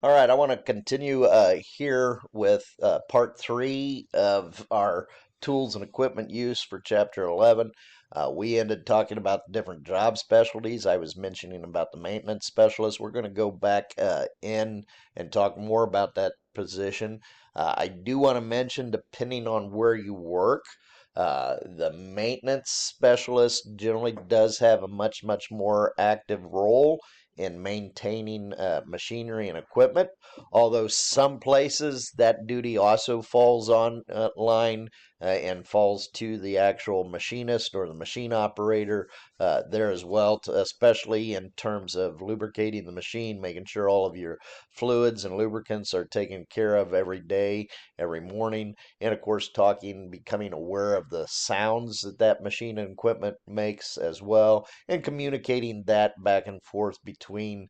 All right, I want to continue here with part three of our tools and equipment use for chapter 11. We ended talking about the different job specialties. I was mentioning about the maintenance specialist. We're going to go back in and talk more about that position. I do want to mention, depending on where you work, the maintenance specialist generally does have a much more active role in maintaining machinery and equipment. Although some places that duty also falls on line and falls to the actual machinist or the machine operator there as well, especially in terms of lubricating the machine, making sure all of your fluids and lubricants are taken care of every day, every morning, and of course becoming aware of the sounds that that machine and equipment makes as well, and communicating that back and forth between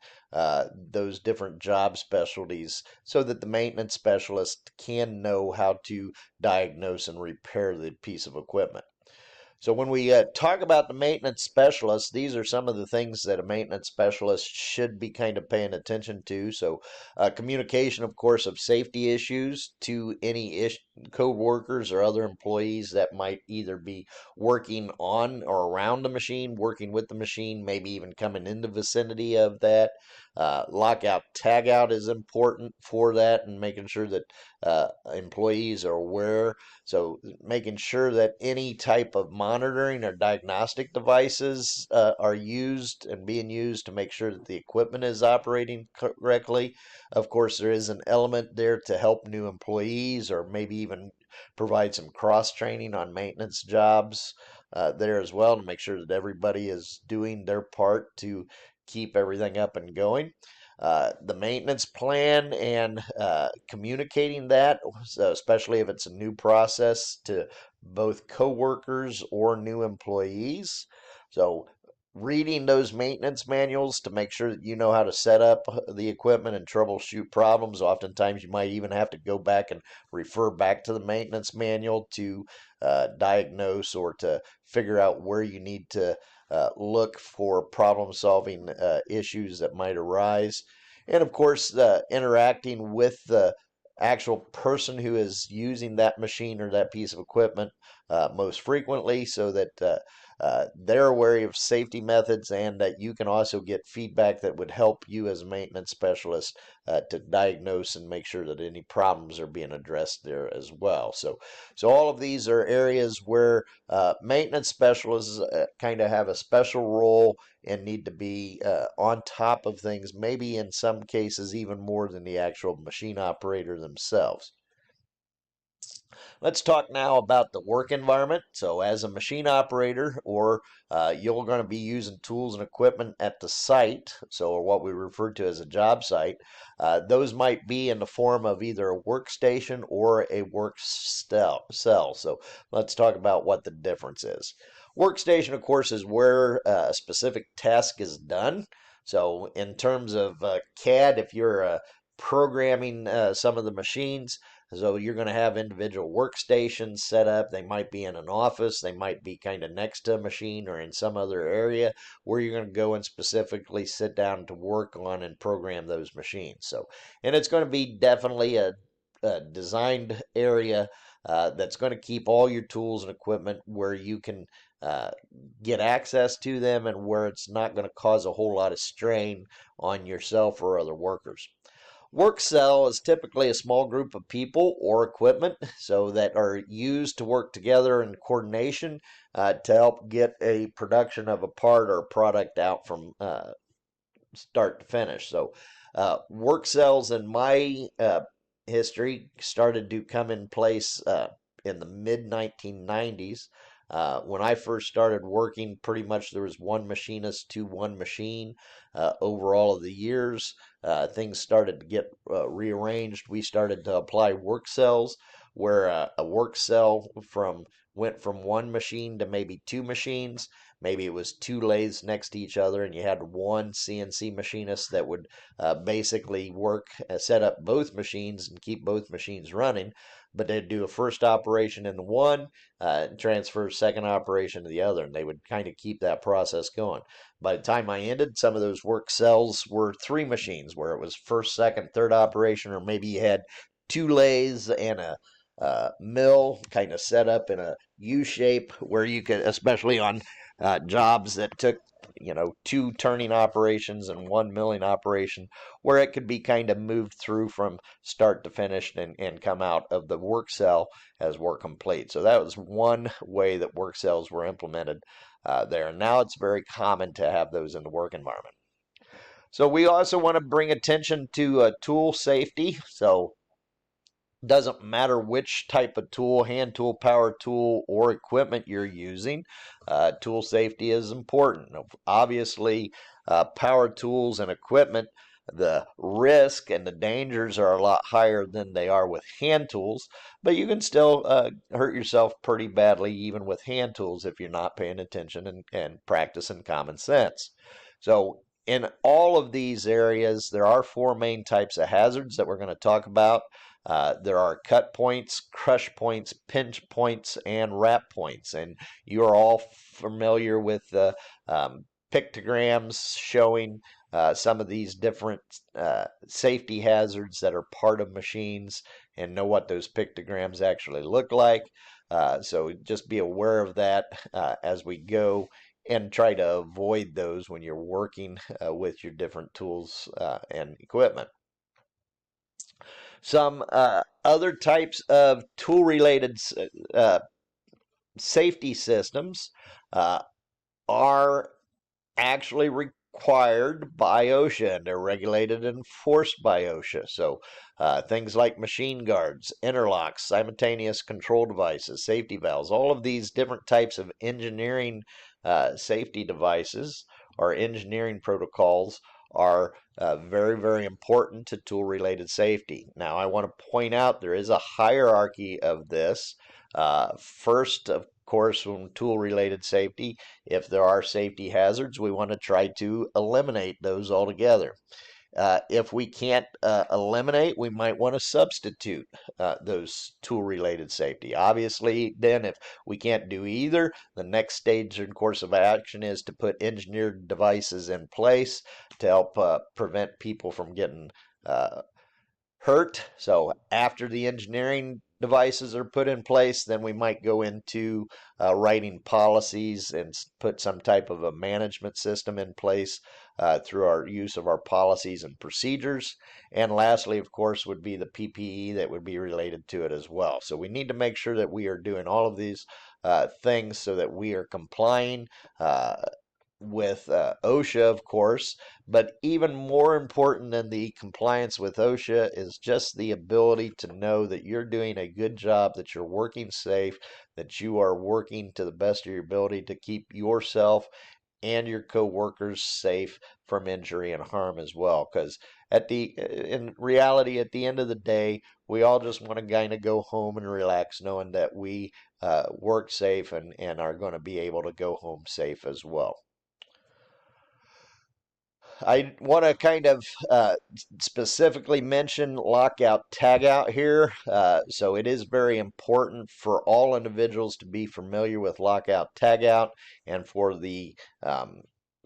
those different job specialties so that the maintenance specialist can know how to diagnose and repair the piece of equipment. So when we talk about the maintenance specialist, these are some of the things that a maintenance specialist should be kind of paying attention to. So communication, of course, of safety issues to any co-workers or other employees that might either be working on or around the machine, working with the machine, maybe even coming in the vicinity of that. Lockout, tagout is important for that, and making sure that employees are aware. So making sure that any type of monitoring or diagnostic devices are used and being used to make sure that the equipment is operating correctly. Of course, there is an element there to help new employees or maybe even provide some cross training on maintenance jobs there as well to make sure that everybody is doing their part to keep everything up and going. The maintenance plan and communicating that, especially if it's a new process to both coworkers or new employees. So, reading those maintenance manuals to make sure that you know how to set up the equipment and troubleshoot problems. Oftentimes, you might even have to go back and refer back to the maintenance manual to diagnose or to figure out where you need to look for problem solving issues that might arise. And of course, interacting with the actual person who is using that machine or that piece of equipment most frequently so that they're aware of safety methods and that you can also get feedback that would help you as a maintenance specialist to diagnose and make sure that any problems are being addressed there as well. So all of these are areas where maintenance specialists kind of have a special role and need to be on top of things, maybe in some cases even more than the actual machine operator themselves. Let's talk now about the work environment. So, as a machine operator, or you're going to be using tools and equipment at the site, so or what we refer to as a job site, those might be in the form of either a workstation or a work cell. So, let's talk about what the difference is. Workstation, of course, is where a specific task is done. So, in terms of CAD, if you're programming some of the machines, so you're going to have individual workstations set up. They might be in an office. They might be kind of next to a machine or in some other area where you're going to go and specifically sit down to work on and program those machines. So, and it's going to be definitely a designed area that's going to keep all your tools and equipment where you can uh, get access to them and where it's not going to cause a whole lot of strain on yourself or other workers. Work cell is typically a small group of people or equipment so that are used to work together in coordination to help get a production of a part or product out from start to finish. So, work cells in my history started to come in place in the mid 1990s. When I first started working, pretty much there was one machinist to one machine. Over all of the years, things started to get rearranged. We started to apply work cells. where a work cell went from one machine to maybe two machines. Maybe it was two lathes next to each other, and you had one CNC machinist that would basically set up both machines and keep both machines running. But they'd do a first operation in the one, transfer second operation to the other, and they would kind of keep that process going. By the time I ended, some of those work cells were three machines, where it was first, second, third operation, or maybe you had two lathes and a mill kind of set up in a U shape where you could, especially on jobs that took two turning operations and one milling operation, where it could be kind of moved through from start to finish and come out of the work cell as work complete. So that was one way that work cells were implemented there. And now it's very common to have those in the work environment. So we also want to bring attention to tool safety. So doesn't matter which type of tool, hand tool, power tool, or equipment you're using, tool safety is important. Obviously, power tools and equipment, the risk and the dangers are a lot higher than they are with hand tools, but you can still hurt yourself pretty badly even with hand tools if you're not paying attention and practicing common sense. So in all of these areas, there are four main types of hazards that we're going to talk about. There are cut points, crush points, pinch points, and wrap points. And you are all familiar with the pictograms showing some of these different safety hazards that are part of machines and know what those pictograms actually look like. So just be aware of that as we go and try to avoid those when you're working with your different tools and equipment. Some other types of tool related safety systems are actually required by OSHA, and they're regulated and enforced by OSHA. So things like machine guards, interlocks, simultaneous control devices, safety valves, all of these different types of engineering safety devices or engineering protocols are very, very important to tool related safety. Now, I want to point out there is a hierarchy of this. First, of course, when tool related safety, if there are safety hazards, we want to try to eliminate those altogether. If we can't eliminate, we might want to substitute those tool related safety. Obviously, then, if we can't do either, the next stage and course of action is to put engineered devices in place to help prevent people from getting hurt. So after the engineering devices are put in place, then we might go into writing policies and put some type of a management system in place through our use of our policies and procedures. And lastly, of course, would be the PPE that would be related to it as well. So we need to make sure that we are doing all of these things so that we are complying with OSHA, of course, but even more important than the compliance with OSHA is just the ability to know that you're doing a good job, that you're working safe, that you are working to the best of your ability to keep yourself and your coworkers safe from injury and harm as well. Because in reality, at the end of the day, we all just want to kind of go home and relax, knowing that we work safe and are going to be able to go home safe as well. I want to kind of specifically mention lockout tagout here. So it is very important for all individuals to be familiar with lockout tagout and for the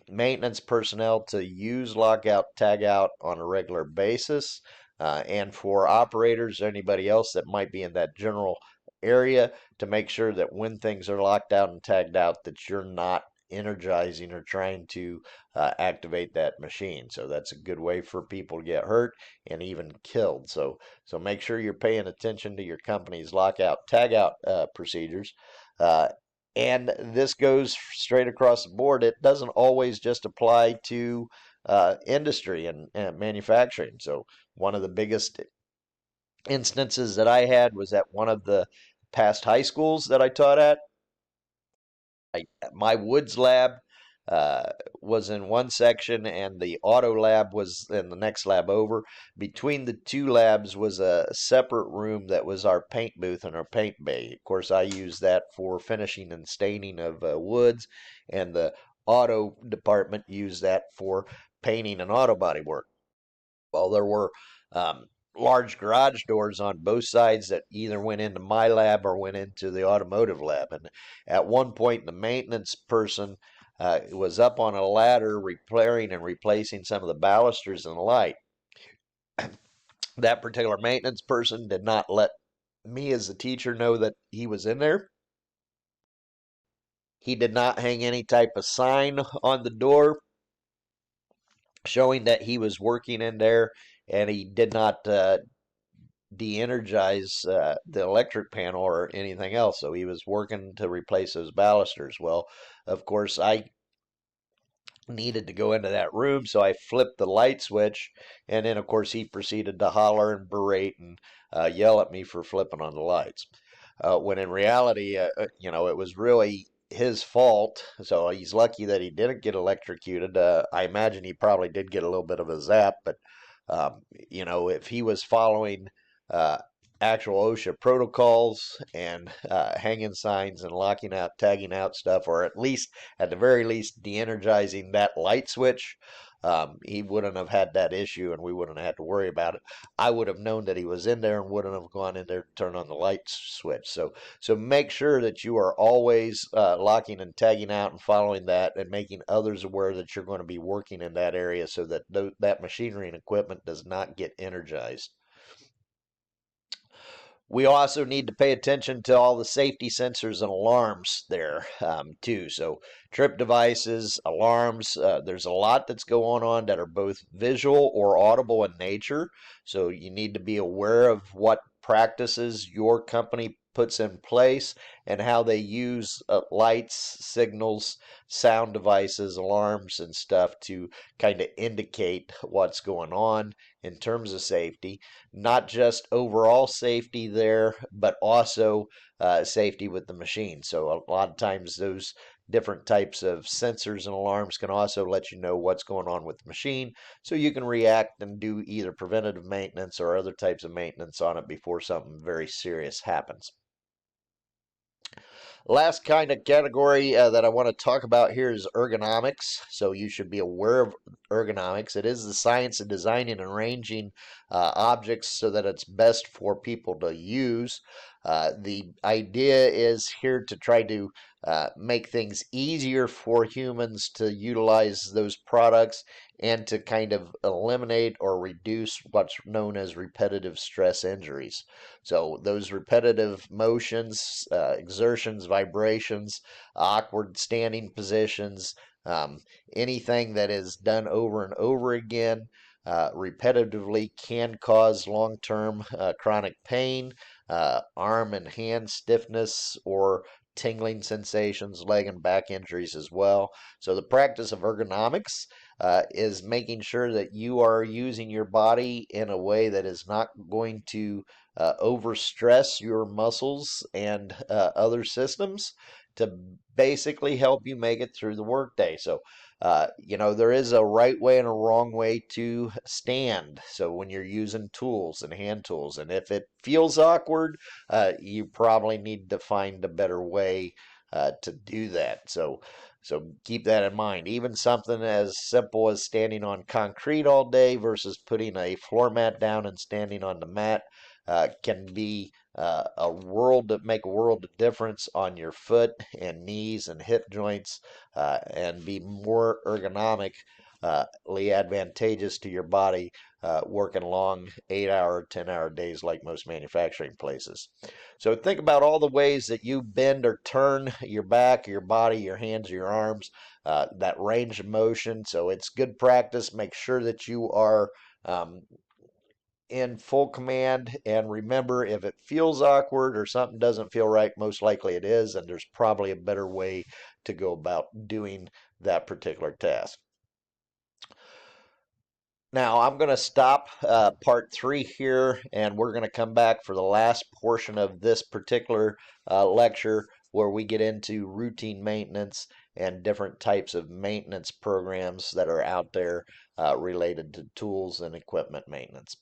maintenance personnel to use lockout tagout on a regular basis. And for operators or anybody else that might be in that general area to make sure that when things are locked out and tagged out that you're not energizing or trying to activate that machine. So that's a good way for people to get hurt and even killed. So make sure you're paying attention to your company's lockout tagout procedures. And this goes straight across the board. It doesn't always just apply to industry and manufacturing. So one of the biggest instances that I had was at one of the past high schools that I taught at. My woods lab was in one section, and the auto lab was in the next lab over. Between the two labs was a separate room that was our paint booth and our paint bay. Of course, I used that for finishing and staining of woods, and the auto department used that for painting and auto body work. Well, there were um, large garage doors on both sides that either went into my lab or went into the automotive lab. And at one point, the maintenance person was up on a ladder repairing and replacing some of the balusters in the light. That particular maintenance person did not let me, as the teacher, know that he was in there. He did not hang any type of sign on the door showing that he was working in there, and he did not de-energize the electric panel or anything else. So he was working to replace those balusters. Well, of course, I needed to go into that room, so I flipped the light switch, and then, of course, he proceeded to holler and berate and yell at me for flipping on the lights. When in reality, it was really his fault. So he's lucky that he didn't get electrocuted. I imagine he probably did get a little bit of a zap, but if he was following uh, actual OSHA protocols and hanging signs and locking out, tagging out stuff, or at the very least, de-energizing that light switch, he wouldn't have had that issue, and we wouldn't have had to worry about it. I would have known that he was in there and wouldn't have gone in there to turn on the light switch. So make sure that you are always locking and tagging out and following that, and making others aware that you're going to be working in that area, so that that machinery and equipment does not get energized. We also need to pay attention to all the safety sensors and alarms there too. So trip devices, alarms, there's a lot that's going on that are both visual or audible in nature. So you need to be aware of what practices your company puts in place and how they use lights, signals, sound devices, alarms, and stuff to kind of indicate what's going on in terms of safety. Not just overall safety there, but also safety with the machine. So a lot of times those different types of sensors and alarms can also let you know what's going on with the machine, so you can react and do either preventative maintenance or other types of maintenance on it before something very serious happens. Last kind of category that I want to talk about here is ergonomics. So you should be aware of ergonomics. It is the science of designing and arranging objects so that it's best for people to use. The idea is here to try to make things easier for humans to utilize those products, and to kind of eliminate or reduce what's known as repetitive stress injuries. So those repetitive motions, exertions, vibrations, awkward standing positions, um, anything that is done over and over again repetitively can cause long-term chronic pain, arm and hand stiffness, or tingling sensations, leg and back injuries as well. So the practice of ergonomics is making sure that you are using your body in a way that is not going to overstress your muscles and other systems, to basically help you make it through the workday. So, there is a right way and a wrong way to stand. So when you're using tools and hand tools, and if it feels awkward, you probably need to find a better way to do that. So keep that in mind. Even something as simple as standing on concrete all day versus putting a floor mat down and standing on the mat can be make a world of difference on your foot and knees and hip joints, and be more ergonomically advantageous to your body, working long 8-hour, 10-hour days like most manufacturing places. So think about all the ways that you bend or turn your back, your body, your hands, your arms, that range of motion. So it's good practice. Make sure that you are in full command, and remember, if it feels awkward or something doesn't feel right, most likely it is, and there's probably a better way to go about doing that particular task. Now, I'm going to stop part 3 here, and we're going to come back for the last portion of this particular lecture, where we get into routine maintenance and different types of maintenance programs that are out there related to tools and equipment maintenance.